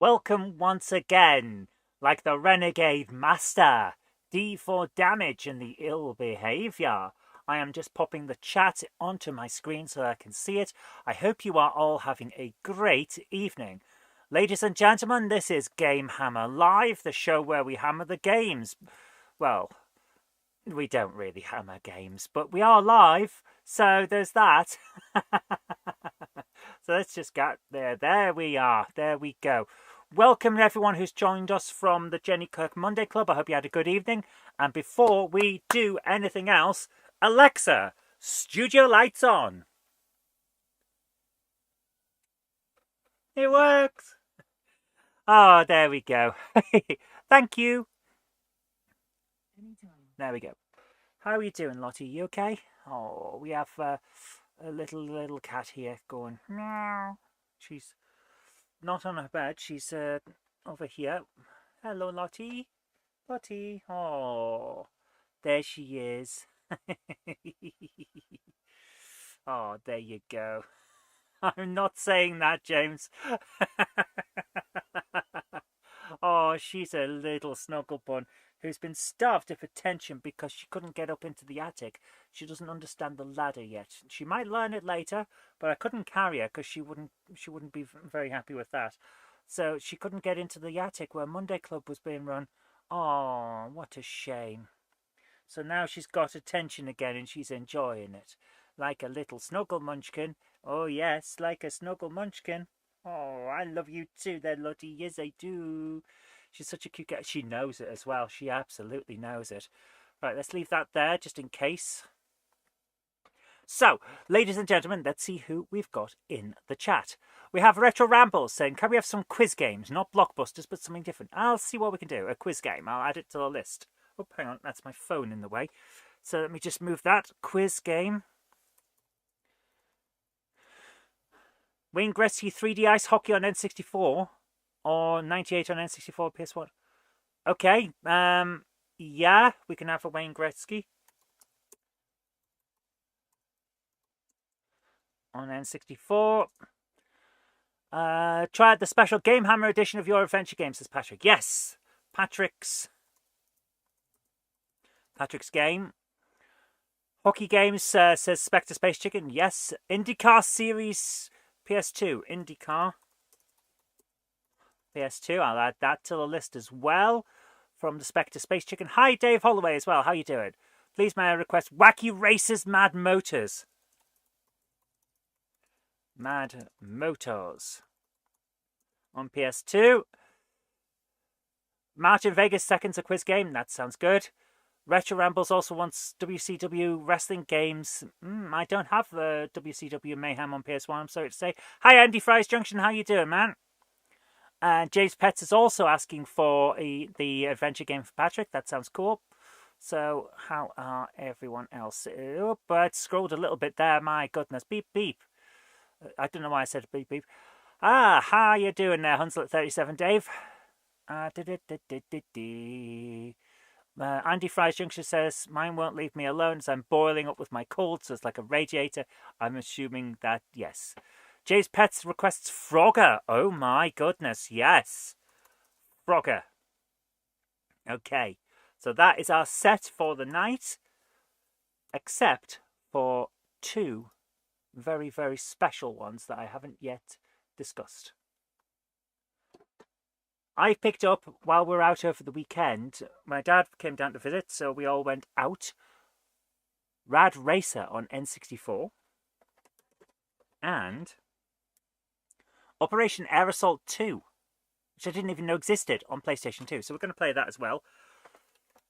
Welcome once again, like the Renegade Master. D for damage and the ill behavior. I am just popping the chat onto my screen so I can see it. I hope you are all having a great evening. Ladies and gentlemen, this is Game Hammer Live, the show where we hammer the games. Well, we don't really hammer games, but we are live, so there's that. So let's just get there. There we are. There we go. Welcome to everyone who's joined us from the Jenny Kirk Monday Club. I hope you had a good evening. And before we do anything else, Alexa, studio lights on. It works. Oh, there we go. Thank you. There we go. How are you doing, Lottie? You okay? Oh, we have a little cat here going meow. She's not on her bed. She's over here. Hello, Lottie. Lottie. Oh, there she is. Oh, there you go. I'm not saying that, James. Oh, she's a little snuggle bun who's been starved of attention because she couldn't get up into the attic. She doesn't understand the ladder yet. She might learn it later, but I couldn't carry her because she wouldn't be very happy with that. So she couldn't get into the attic where Monday Club was being run. Oh, what a shame. So now she's got attention again and she's enjoying it. Like a little snuggle munchkin. Oh yes, like a snuggle munchkin. Oh, I love you too there, Lottie. Yes, I do. She's such a cute cat. She knows it as well. She absolutely knows it. Right, let's leave that there just in case. So, ladies and gentlemen, let's see who we've got in the chat. We have Retro Rambles saying, can we have some quiz games? Not blockbusters, but something different. I'll see what we can do. A quiz game. I'll add it to the list. Oh, hang on. That's my phone in the way. So let me just move that. Quiz game. Wayne Gretzky 3D Ice Hockey on N64 or 98 on N64 PS1. Okay, yeah, we can have a Wayne Gretzky on N64. Try out the special Game Hammer edition of your adventure games, says Patrick. Yes, Patrick's game. Hockey games, says Spectre Space Chicken. Yes, IndyCar Series PS2. IndyCar PS2. I'll add that to the list as well. From the Spectre Space Chicken. Hi, Dave Holloway as well. How you doing? Please may I request Wacky Racers Mad Motors. Mad Motors. On PS2. Martin Vegas seconds a quiz game. That sounds good. Retro Rambles also wants WCW wrestling games. I don't have the WCW Mayhem on PS1, I'm sorry to say. Hi, Andy Fries Junction. How you doing, man? And James Pets is also asking for the adventure game for Patrick. That sounds cool. So, how are everyone else? Oh, but scrolled a little bit there. My goodness. Beep, beep. I don't know why I said beep, beep. How you doing there, Hunslet37 Dave? Andy Fries Junction says, mine won't leave me alone as I'm boiling up with my cold, so it's like a radiator. I'm assuming that, yes. Jay's Pets requests Frogger. Oh my goodness, yes. Frogger. Okay, so that is our set for the night, except for two very, very special ones that I haven't yet discussed. I picked up, while we were out over the weekend, my dad came down to visit, so we all went out. Rad Racer on N64. And Operation Air Assault 2, which I didn't even know existed on PlayStation 2. So we're going to play that as well.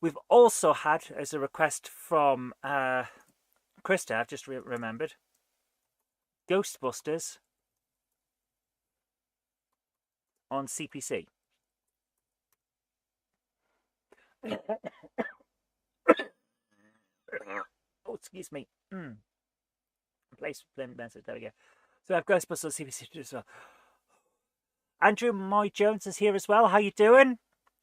We've also had, as a request from Krista, I've just remembered, Ghostbusters on CPC. Oh, excuse me. Place message. There we go. So I have Ghostbusters CPC as well. Andrew Moy Jones is here as well. How you doing?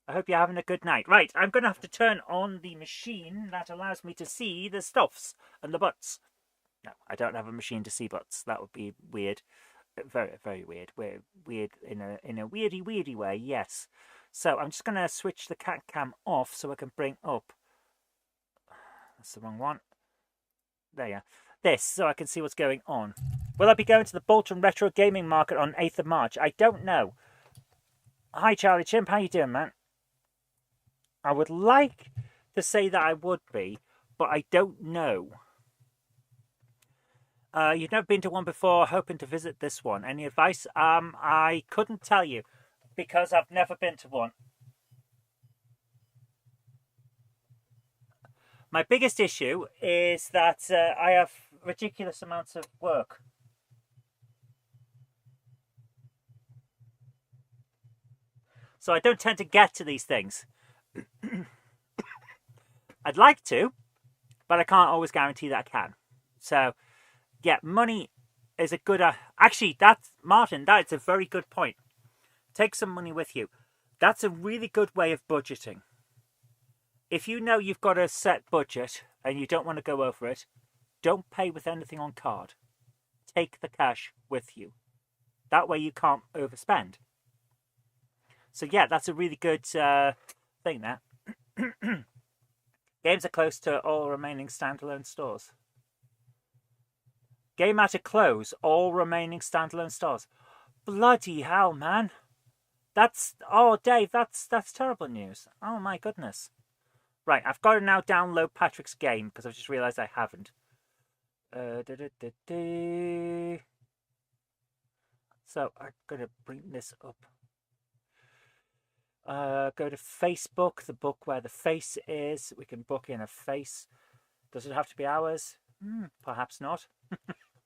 I hope you're having a good night. Right, I'm going to have to turn on the machine that allows me to see the stuffs and the butts. No, I don't have a machine to see butts. That would be weird. Very, very weird. Weird in a weirdy way, yes. So I'm just going to switch the cat cam off so I can bring up... That's the wrong one. There you are. This, so I can see what's going on. Will I be going to the Bolton Retro Gaming Market on 8th of March? I don't know. Hi, Charlie Chimp. How you doing, man? I would like to say that I would be, but I don't know. You've never been to one before, hoping to visit this one. Any advice? I couldn't tell you because I've never been to one. My biggest issue is that I have ridiculous amounts of work. So I don't tend to get to these things. I'd like to, but I can't always guarantee that I can. So, yeah, money is a good... actually, Martin, that's a very good point. Take some money with you. That's a really good way of budgeting. If you know you've got a set budget and you don't want to go over it, don't pay with anything on card. Take the cash with you. That way you can't overspend. So yeah, that's a really good thing there. Games are close to all remaining standalone stores. Game at a close, all remaining standalone stores. Bloody hell, man. Oh, Dave, that's terrible news. Oh my goodness. Right, I've got to now download Patrick's game because I've just realised I haven't. So I'm going to bring this up. Go to Facebook, the book where the face is. We can book in a face. Does it have to be ours? Perhaps not.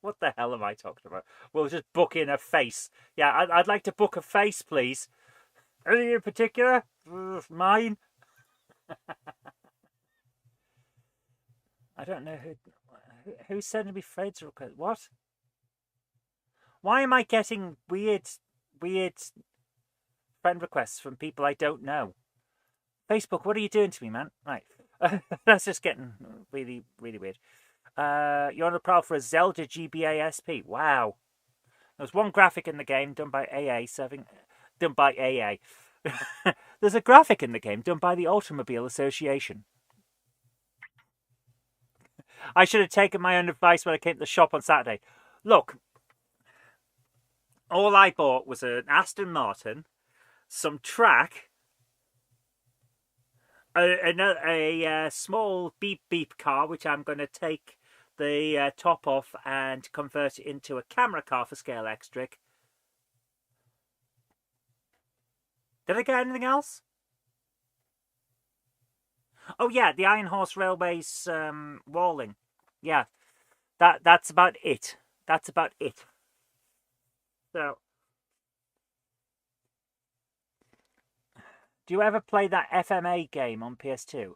What the hell am I talking about? We'll just book in a face. Yeah, I'd like to book a face, please. Any in particular? Mine? I don't know who's sending me Fred's request. What? Why am I getting weird friend requests from people I don't know? Facebook, what are you doing to me, man? Right. That's just getting really, really weird. You're on the prowl for a Zelda GBA SP. Wow. There's one graphic in the game done by AA done by AA. There's a graphic in the game done by the Automobile Association. I should have taken my own advice when I came to the shop on Saturday. Look, all I bought was an Aston Martin, some track, a small beep car, which I'm going to take the top off and convert it into a camera car for Scalextric. Did I get anything else? Oh yeah, the Iron Horse Railways walling. Yeah, that's about it. That's about it. So, do you ever play that FMA game on PS2?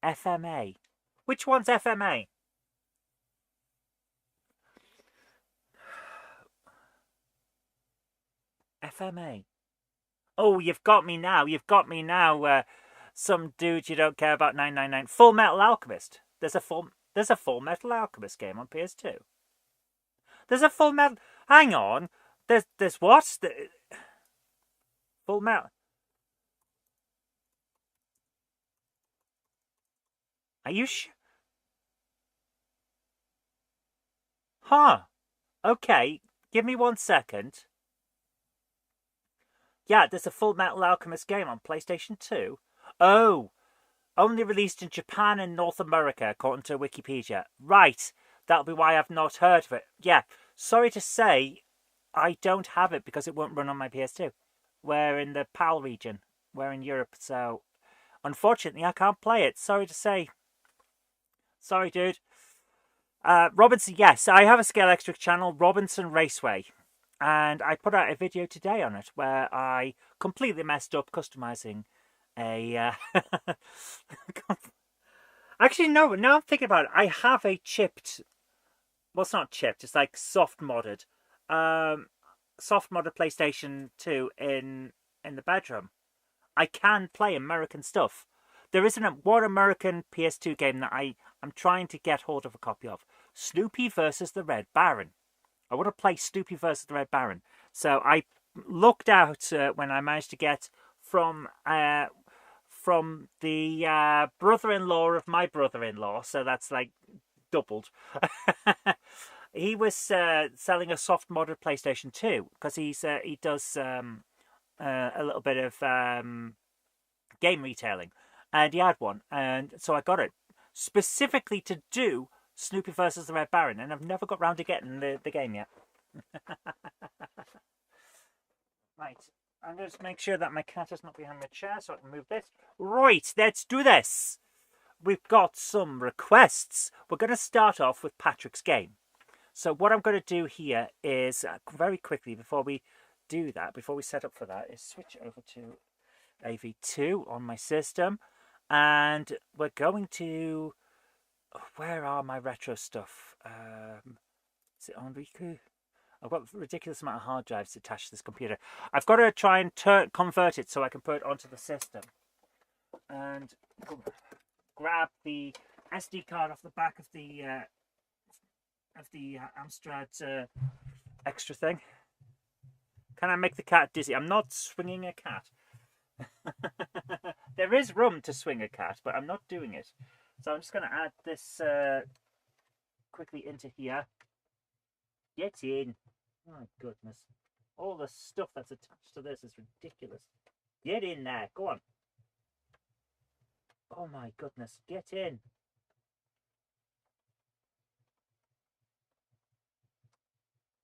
FMA. Which one's FMA? FMA. Oh, you've got me now. You've got me now. Some dude you don't care about 999. Full Metal Alchemist. There's a Full Metal Alchemist game on PS2. There's a Full Metal. Hang on. There's what? Full Metal. Are you sure? Huh. Okay. Give me 1 second. Yeah, there's a Full Metal Alchemist game on PlayStation 2. Oh, only released in Japan and North America, according to Wikipedia. Right, that'll be why I've not heard of it. Yeah, sorry to say, I don't have it because it won't run on my PS2. We're in the PAL region. We're in Europe, so unfortunately I can't play it. Sorry to say. Sorry, dude. Robinson, yes, I have a Scalextric channel, Robinson Raceway. And I put out a video today on it where I completely messed up customizing a... Actually, no, now I'm thinking about it. I have a chipped... Well, it's not chipped. It's like soft-modded. Soft-modded PlayStation 2 in the bedroom. I can play American stuff. There isn't one American PS2 game that I'm trying to get hold of a copy of. Snoopy versus the Red Baron. I want to play Snoopy versus the Red Baron. So I looked out when I managed to get from the brother-in-law of my brother-in-law. So that's like doubled. He was selling a soft modded PlayStation 2 because he does a little bit of game retailing, and he had one, and so I got it specifically to do Snoopy versus the Red Baron, and I've never got round to getting the game yet. Right, I'm going to make sure that my cat is not behind my chair so I can move this. Right, let's do this. We've got some requests. We're going to start off with Patrick's game. So what I'm going to do here is, very quickly, before we do that, before we set up for that, is switch over to AV2 on my system. And we're going to... Where are my retro stuff? Is it on Riku? I've got a ridiculous amount of hard drives attached to this computer. I've got to try and convert it so I can put it onto the system. And grab the SD card off the back of the Amstrad extra thing. Can I make the cat dizzy? I'm not swinging a cat. There is room to swing a cat, but I'm not doing it. So I'm just going to add this quickly into here. Get in. Oh, goodness. All the stuff that's attached to this is ridiculous. Get in there. Go on. Oh, my goodness. Get in.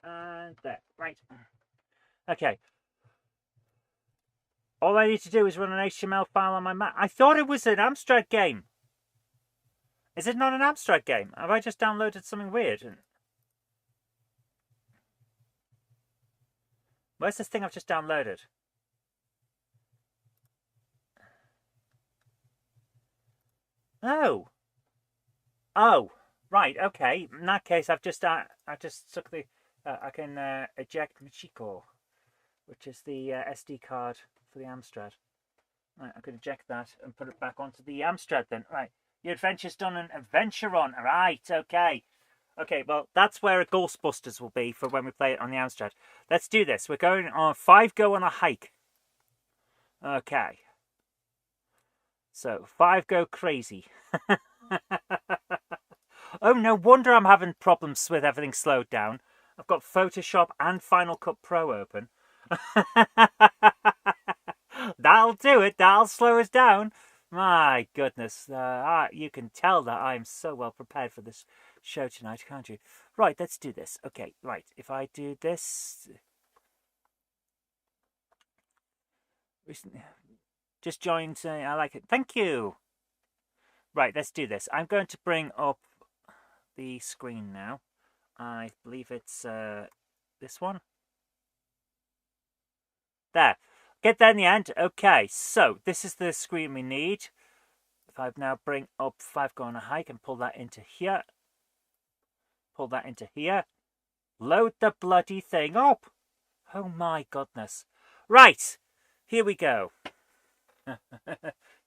And there. Right. Okay. All I need to do is run an HTML file on my Mac. I thought it was an Amstrad game. Is it not an Amstrad game? Have I just downloaded something weird? Where's this thing I've just downloaded? Oh. Oh. Right. Okay. In that case, I just took the. I can eject Michiko, which is the SD card for the Amstrad. Right. I can eject that and put it back onto the Amstrad then. Right. Your adventure's done an adventure on. Right. Okay. Okay, well, that's where a Ghostbusters will be for when we play it on the Amstrad. Let's do this. We're going on 5 Go on a hike. Okay. So, 5 Go crazy. Oh, no wonder I'm having problems with everything slowed down. I've got Photoshop and Final Cut Pro open. That'll do it. That'll slow us down. My goodness. You can tell that I'm so well prepared for this show tonight, can't you? Right, let's do this. Okay, right. If I do this... Just joined saying I like it. Thank you. Right, let's do this. I'm going to bring up the screen now. I believe it's this one. There. Get there in the end. Okay, so this is the screen we need. If I now bring up 5 Go on a hike and pull that into here. Pull that into here. Load the bloody thing up. Oh my goodness. Right, here we go.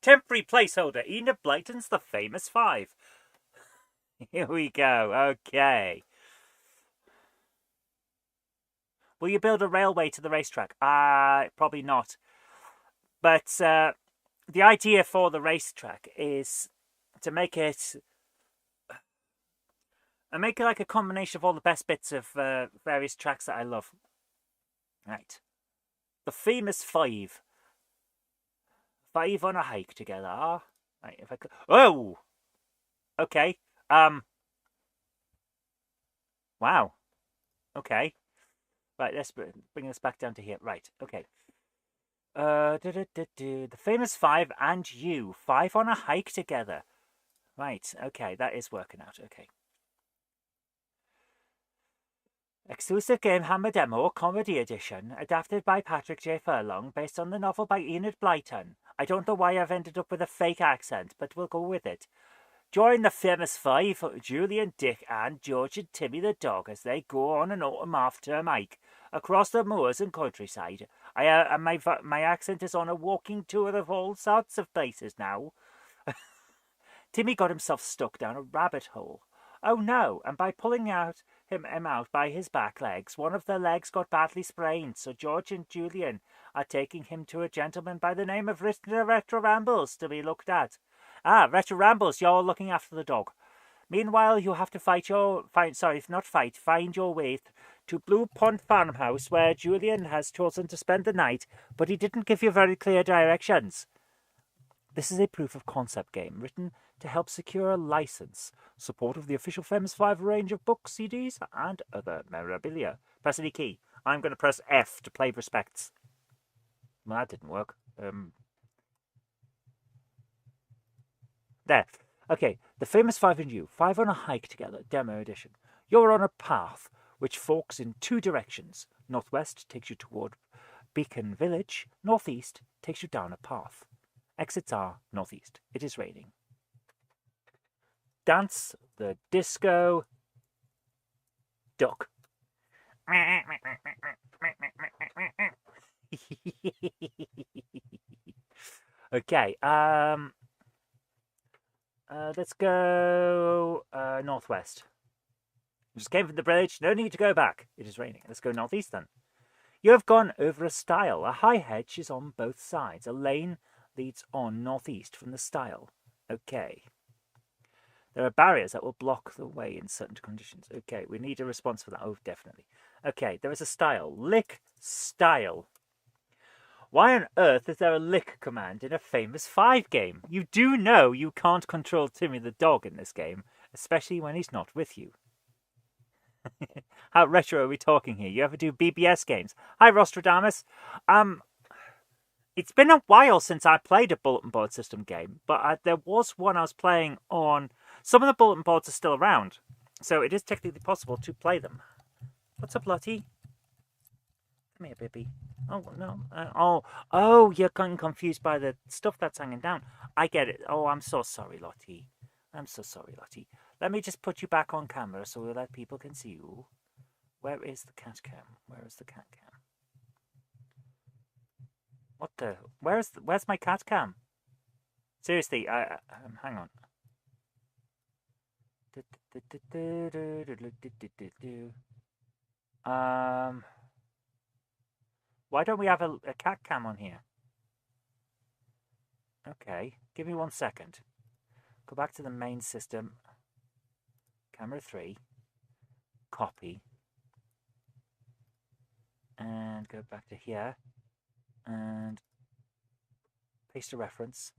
Temporary placeholder. Enid Blyton's The Famous Five. Here we go. Okay. Will you build a railway to the racetrack? Probably not. But the idea for the racetrack is to make it... and make it like a combination of all the best bits of various tracks that I love. Right. The Famous Five. 5 on a hike together. Right, if I could... Oh! Okay. Wow. Okay. Right, let's bring this back down to here. Right, okay. The Famous Five and you. 5 on a hike together. Right, okay, that is working out. Okay. Exclusive game Hammer Demo Comedy Edition, adapted by Patrick J. Furlong, based on the novel by Enid Blyton. I don't know why I've ended up with a fake accent, but we'll go with it. Join the Famous Five, Julian, Dick, Anne, George and Timmy the dog, as they go on an autumn half-term hike across the moors and countryside. My accent is on a walking tour of all sorts of places now. Timmy got himself stuck down a rabbit hole Oh no, and by pulling him out by his back legs, one of their legs got badly sprained, so George and Julian are taking him to a gentleman by the name of Retro Rambles to be looked at. Ah, Retro Rambles, you're looking after the dog. Meanwhile, you have to find your way to Blue Pond Farmhouse, where Julian has chosen to spend the night, but he didn't give you very clear directions. This is a proof of concept game written to help secure a license, support of the official Famous 5 range of books, CDs, and other memorabilia. Press any key. I'm going to press F to play respects. Well, that didn't work. There. Okay, the Famous 5 and you. 5 on a hike together, demo edition. You're on a path which forks in 2 directions. Northwest takes you toward Beacon Village. Northeast takes you down a path. Exits are northeast. It is raining. Dance the disco duck. Okay, let's go northwest. Just came from the bridge. No need to go back. It is raining. Let's go northeast then. You have gone over a stile. A high hedge is on both sides. A lane leads on northeast from the stile. Okay. There are barriers that will block the way in certain conditions. Okay, we need a response for that. Oh, definitely. Okay, there is a stile. Lick stile. Why on earth is there a lick command in a Famous 5 game? You do know you can't control Timmy the dog in this game, especially when he's not with you. How retro are we talking here? You ever do BBS games? Hi, Rostradamus. It's been a while since I played a bulletin board system game, but there was one I was playing on. Some of the bulletin boards are still around, so it is technically possible to play them. What's up, Lottie? Come here, baby. Oh, no. Oh, you're getting confused by the stuff that's hanging down. I get it. Oh, I'm so sorry, Lottie. I'm so sorry, Lottie. Let me just put you back on camera so that people can see you. Where is the cat cam? Where is the cat cam? What the? Where's my cat cam? Seriously, hang on. Why don't we have a cat cam on here? Okay, give me 1 second. Go back to the main system. Camera 3. Copy. And go back to here. And paste a reference.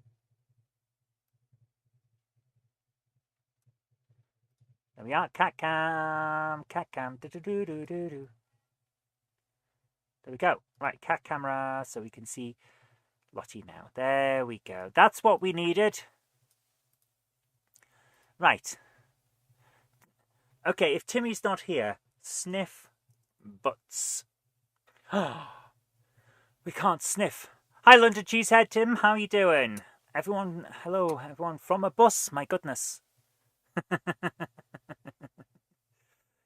There we are. Cat cam. Cat cam. There we go. Right, cat camera, so we can see Lottie now. There we go. That's what we needed. Right. Okay, if Timmy's not here, sniff butts. We can't sniff. Hi, London Cheesehead Tim. How are you doing? Everyone, hello, everyone from a bus. My goodness.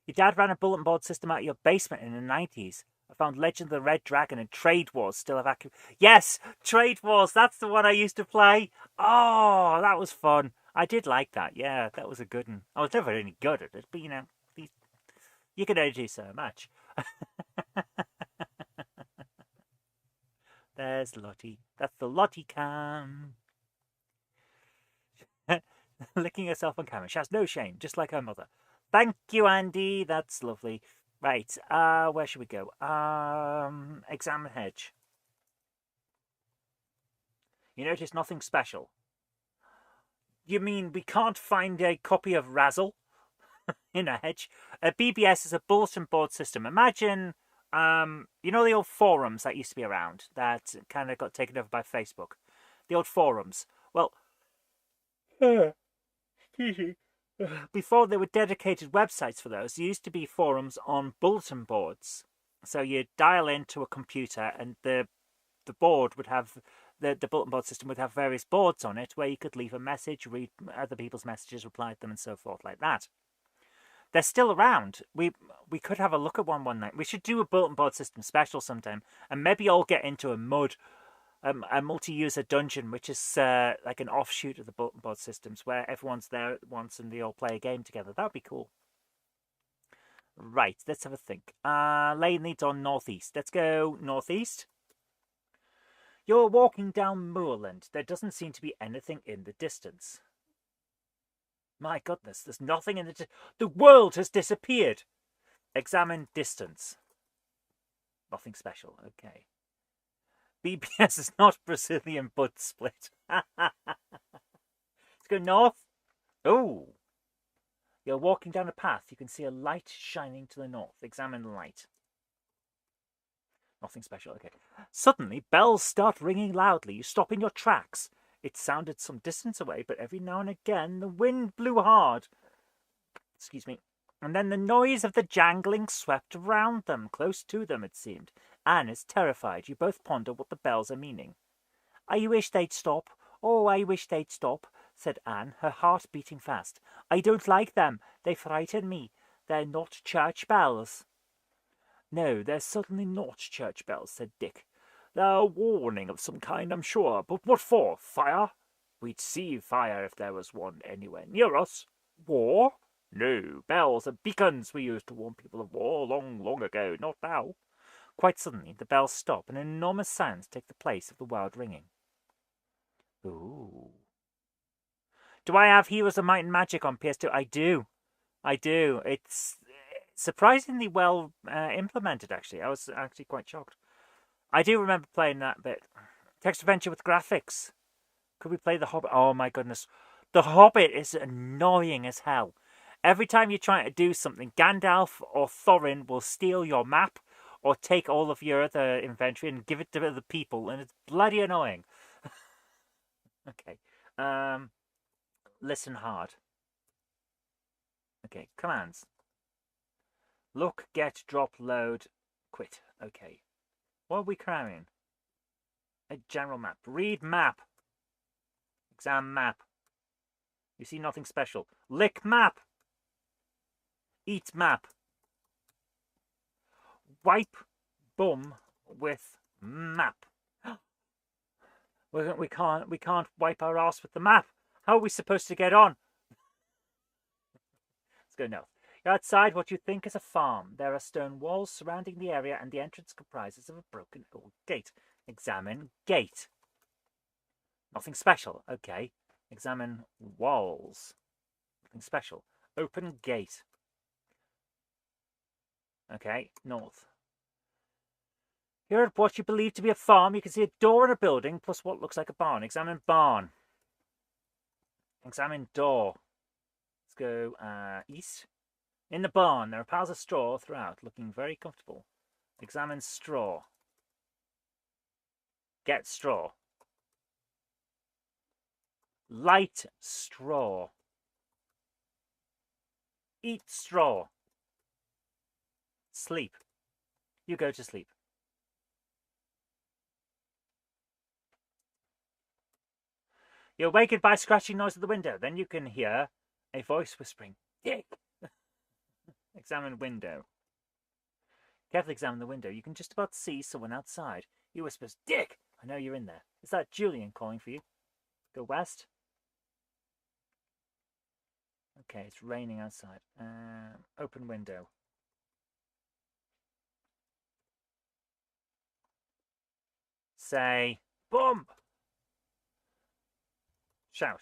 Your dad ran a bulletin board system out of your basement in the 90s. I found Legend of the Red Dragon and Trade Wars still have active. Yes, Trade Wars. That's the one I used to play. Oh, that was fun. I did like that. Yeah, that was a good one. I was never any good at it, but you know, you can only do so much. There's Lottie. That's the Lottie cam. Licking herself on camera. She has no shame, just like her mother. Thank you, Andy. That's lovely. Right, where should we go? Examine hedge. You notice nothing special. You mean we can't find a copy of Razzle in a hedge? A BBS is a bulletin board system. Imagine, you know the old forums that used to be around that kind of got taken over by Facebook? The old forums. Well, before there were dedicated websites for those, there used to be forums on bulletin boards. So you'd dial into a computer and the board would have, the bulletin board system would have various boards on it where you could leave a message, read other people's messages, reply to them and so forth like that. They're still around. We could have a look at one night. We should do a bulletin board system special sometime and maybe all get into a a multi-user dungeon, which is like an offshoot of the bulletin board systems, where everyone's there at once and they all play a game together. That'd be cool. Right, let's have a think. Lane leads on northeast. Let's go northeast. You're walking down moorland. There doesn't seem to be anything in the distance. My goodness, there's nothing in the world has disappeared. Examine distance. Nothing special. Okay. BBS is not Brazilian butt split. Let's go north. Oh. You're walking down a path. You can see a light shining to the north. Examine the light. Nothing special. Okay. Suddenly, bells start ringing loudly. You stop in your tracks. It sounded some distance away, but every now and again the wind blew hard. Excuse me. And then the noise of the jangling swept around them, close to them, it seemed. Anne is terrified. You both ponder what the bells are meaning. I wish they'd stop. Oh, I wish they'd stop, said Anne, her heart beating fast. I don't like them. They frighten me. They're not church bells. No, they're certainly not church bells, said Dick. They're a warning of some kind, I'm sure. But what for? Fire? We'd see fire if there was one anywhere near us. War? No, bells are beacons we used to warn people of war long, long ago, not now. Quite suddenly, the bells stop, and enormous sounds take the place of the wild ringing. Ooh. Do I have Heroes of Might and Magic on PS2? I do. I do. It's surprisingly well implemented, actually. I was actually quite shocked. I do remember playing that bit. Text adventure with graphics. Could we play The Hobbit? Oh my goodness. The Hobbit is annoying as hell. Every time you're trying to do something, Gandalf or Thorin will steal your map or take all of your other inventory and give it to other people, and it's bloody annoying. Okay. Listen hard. Okay, commands. Look, get, drop, load, quit. Okay. What are we carrying? A general map. Read map. Exam map. You see nothing special. Lick map. Eat map. Wipe bum with map. We can't wipe our ass with the map. How are we supposed to get on? Let's go north. You're outside what you think is a farm. There are stone walls surrounding the area, and the entrance comprises of a broken old gate. Examine gate. Nothing special. Okay. Examine walls. Nothing special. Open gate. Okay, north. You're at what you believe to be a farm. You can see a door in a building, plus what looks like a barn. Examine barn. Examine door. Let's go east. In the barn, there are piles of straw throughout, looking very comfortable. Examine straw. Get straw. Light straw. Eat straw. Sleep. You go to sleep. You're awakened by a scratching noise at the window. Then you can hear a voice whispering, Dick! Examine window. Carefully examine the window. You can just about see someone outside. He whispers, Dick! I know you're in there. Is that Julian calling for you? Go west. Okay, it's raining outside. Open window. Say, bump! Shout.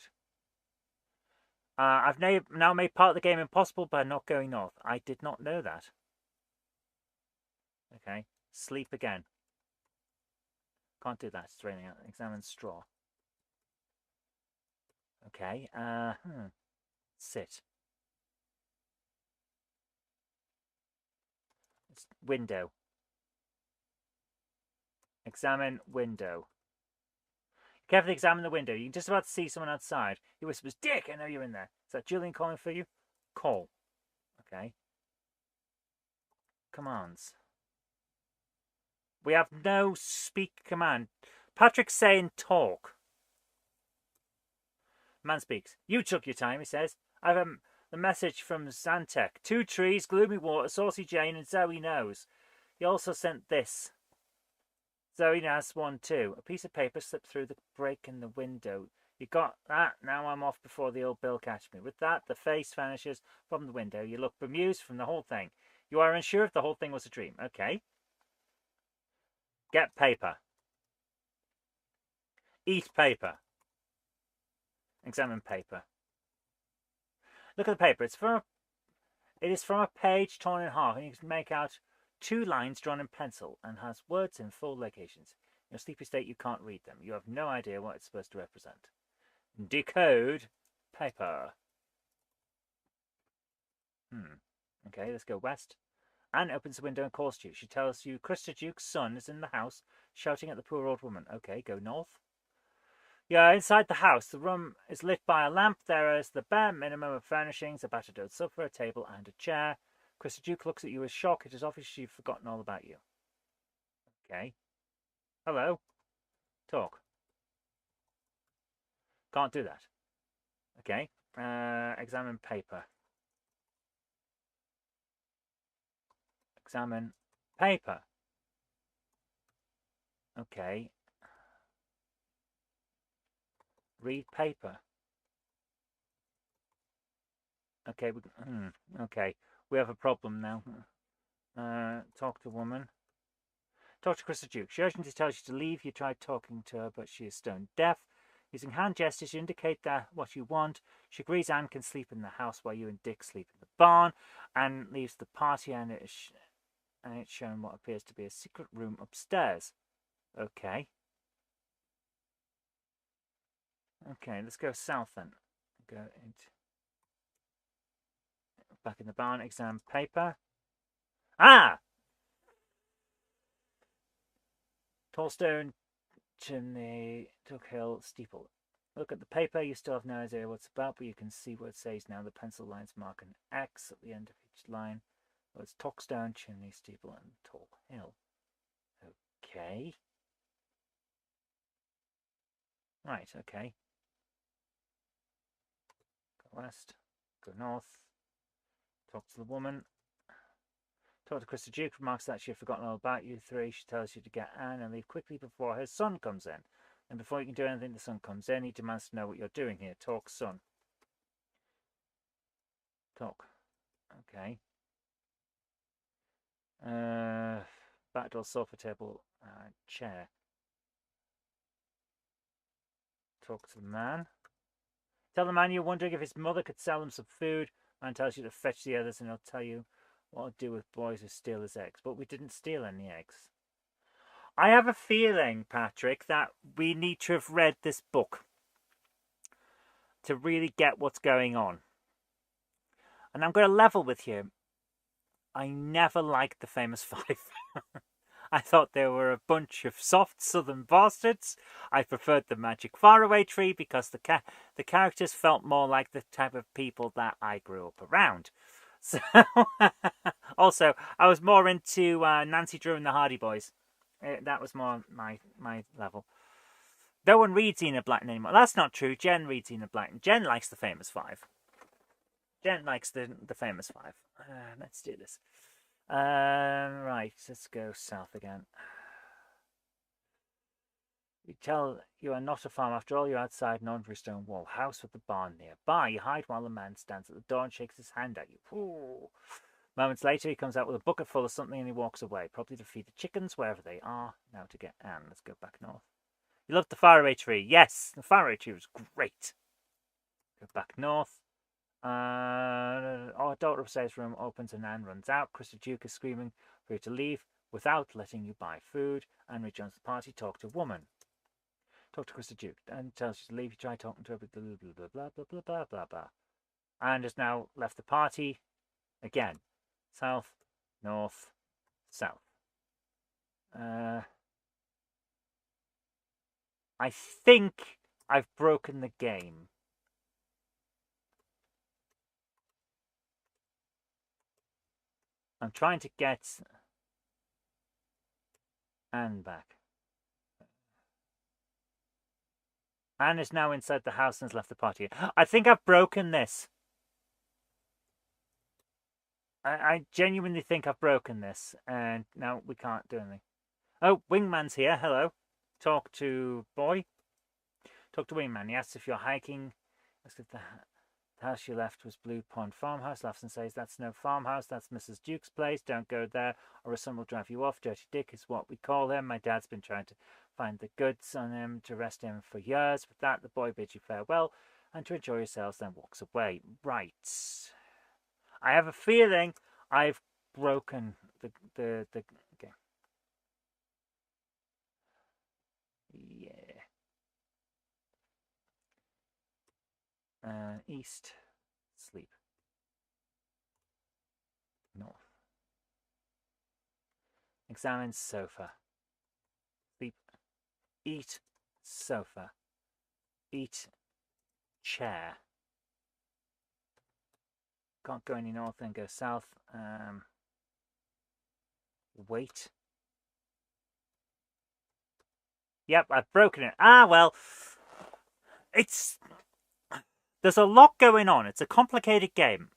I've now made part of the game impossible by not going north. I did not know that. Okay. Sleep again. Can't do that. It's raining out. Examine straw. Okay. Sit. Window. Examine window. Carefully examine the window. You can just about see someone outside. He whispers, Dick, I know you're in there. Is that Julian calling for you? Call. Okay. Commands. We have no speak command. Patrick's saying talk. Man speaks. You took your time, he says. I have the message from Zantek. 2 trees, gloomy water, saucy Jane, and Zoe knows. He also sent this. Zoe has one too. A piece of paper slipped through the break in the window. You got that? Now I'm off before the old Bill catch me. With that, the face vanishes from the window. You look bemused from the whole thing. You are unsure if the whole thing was a dream. Okay. Get paper. Eat paper. Examine paper. Look at the paper. It is from a page torn in half, and you can make out 2 lines drawn in pencil and has words in full locations. In your sleepy state, you can't read them. You have no idea what it's supposed to represent. Decode paper. Okay, let's go west. Anne opens the window and calls to you. She tells you Christopher Duke's son is in the house, shouting at the poor old woman. Okay, go north. Yeah, inside the house. The room is lit by a lamp. There is the bare minimum of furnishings, a battered old sofa, a table, and a chair. Christopher Duke looks at you with shock. It is obvious she's forgotten all about you. Okay. Hello. Talk. Can't do that. Okay. Examine paper. Examine paper. Okay. Read paper. Okay. Okay. We have a problem now. Talk to woman. Talk to Christopher Duke. She urgently tells you to leave. You tried talking to her, but she is stone deaf. Using hand gestures, you indicate that what you want. She agrees Anne can sleep in the house while you and Dick sleep in the barn. Anne leaves the party and it's shown what appears to be a secret room upstairs. Okay. Okay, let's go south then. Go into back in the barn. Exam paper. Ah! Tall stone chimney, Tuck Hill steeple. Look at the paper. You still have no idea what it's about, but you can see what it says now. The pencil lines mark an X at the end of each line. Well, it's Tuckstone, chimney, steeple, and Tall Hill. Okay. Right, okay. Go west. Go north. Talk to the woman. Talk to Christopher Duke. Remarks that she had forgotten all about you three. She tells you to get Anne and leave quickly before her son comes in. And before you can do anything, the son comes in. He demands to know what you're doing here. Talk, son. Talk. Okay. Back door, sofa, table, chair. Talk to the man. Tell the man you're wondering if his mother could sell him some food. Man tells you to fetch the others and he'll tell you what to do with boys who steal his eggs. But we didn't steal any eggs. I have a feeling, Patrick, that we need to have read this book to really get what's going on. And I'm going to level with you. I never liked the Famous Five. I thought they were a bunch of soft southern bastards. I preferred the Magic Faraway Tree because the characters felt more like the type of people that I grew up around. So, also, I was more into Nancy Drew and the Hardy Boys. That was more my level. No one reads Enid Blyton anymore. That's not true. Jen reads Enid Blyton. Jen likes the Famous Five. Jen likes the Famous Five. Let's do this. Right, let's go south again. You tell you are not a farm after all. You're outside an ordinary stone wall house with the barn nearby. You hide while the man stands at the door and shakes his hand at you. Ooh. Moments later, he comes out with a bucket full of something and he walks away, probably to feed the chickens wherever they are. Now to get Anne. Let's go back north. You loved the faraway tree. Yes, the faraway tree was great. Go back north. Our daughter upstairs room opens and Anne runs out. Christopher Duke is screaming for you to leave without letting you buy food. Anne rejoins the party. Talk to a woman. Talk to Christopher Duke. And tells you to leave. You try talking to her. Blah, blah, blah, blah, blah, blah, blah, blah, blah. Anne has now left the party. Again. South, north, south. I think I've broken the game. I'm trying to get Anne back. Anne is now inside the house and has left the party. I think I've broken this. I genuinely think I've broken this, and now we can't do anything. Oh, Wingman's here. Hello. Talk to boy. Talk to Wingman. He asks if you're hiking. Asks if the house you left was Blue Pond Farmhouse. Laughs and says, that's no farmhouse. That's Mrs. Duke's place. Don't go there or his son will drive you off. Dirty Dick is what we call him. My dad's been trying to find the goods on him to arrest him for years. With that, the boy bids you farewell and to enjoy yourselves, then walks away. Right. I have a feeling I've broken the game. Yeah. East, sleep. North. Examine sofa. Sleep. Eat sofa. Eat chair. Can't go any north and go south. Wait. Yep, I've broken it. Ah, well. There's a lot going on. It's a complicated game.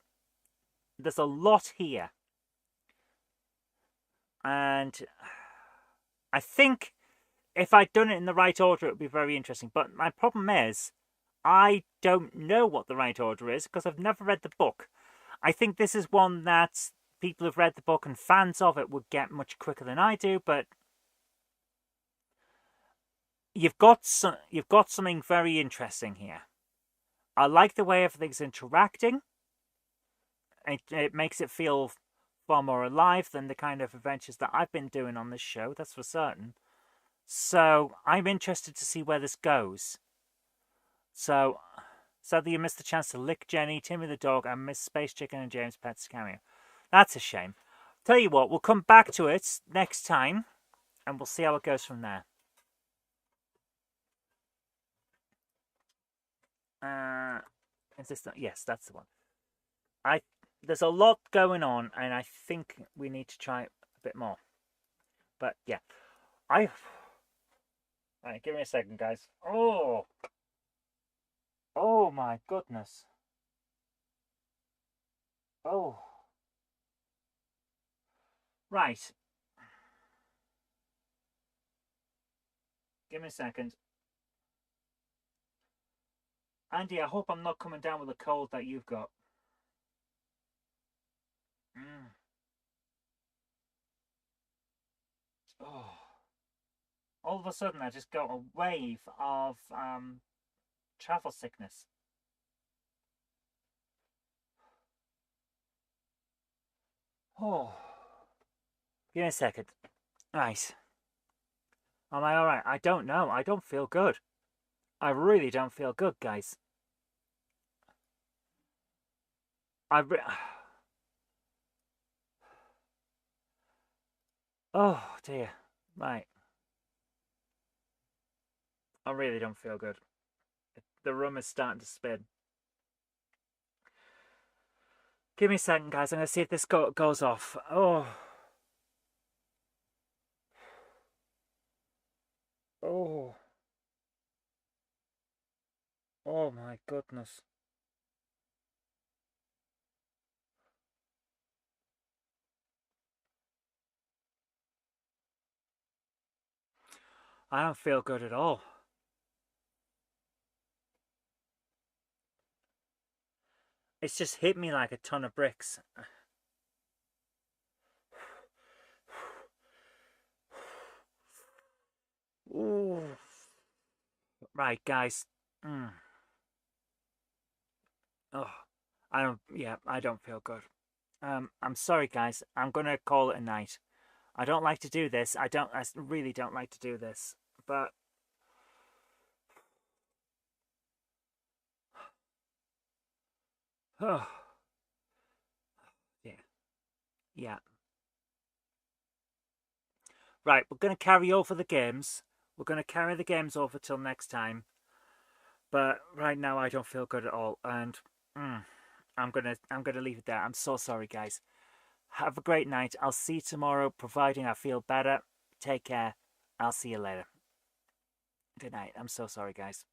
There's a lot here. And I think if I'd done it in the right order, it would be very interesting. But my problem is, I don't know what the right order is because I've never read the book. I think this is one that people who've read the book and fans of it would get much quicker than I do, but you've got something very interesting here. I like the way everything's interacting. It makes it feel far more alive than the kind of adventures that I've been doing on this show, that's for certain. So I'm interested to see where this goes. So sadly you missed the chance to lick Jenny, Timmy the dog, and Miss Space Chicken and James Pet's cameo. That's a shame. Tell you what, we'll come back to it next time, and we'll see how it goes from there. Is this yes, that's the one. There's a lot going on, and I think we need to try a bit more. But yeah, Alright, give me a second, guys. Oh my goodness. Oh. Right. Give me a second. Andy, I hope I'm not coming down with a cold that you've got. Oh. All of a sudden, I just got a wave of travel sickness. Oh. Give me a second. Right. Am I alright? I don't know. I don't feel good. I really don't feel good, guys. Oh, dear. Right. I really don't feel good. The room is starting to spin. Give me a second, guys. I'm going to see if this goes off. Oh. Oh. Oh, my goodness. I don't feel good at all. It's just hit me like a ton of bricks. Ooh. Right, guys. Oh, I don't feel good. I'm sorry, guys. I'm gonna call it a night. I don't like to do this. I really don't like to do this. But oh, yeah. Right, we're gonna carry over the games. We're gonna carry the games over till next time. But right now, I don't feel good at all, and I'm gonna leave it there. I'm so sorry, guys. Have a great night. I'll see you tomorrow, providing I feel better. Take care. I'll see you later. Good night. I'm so sorry, guys.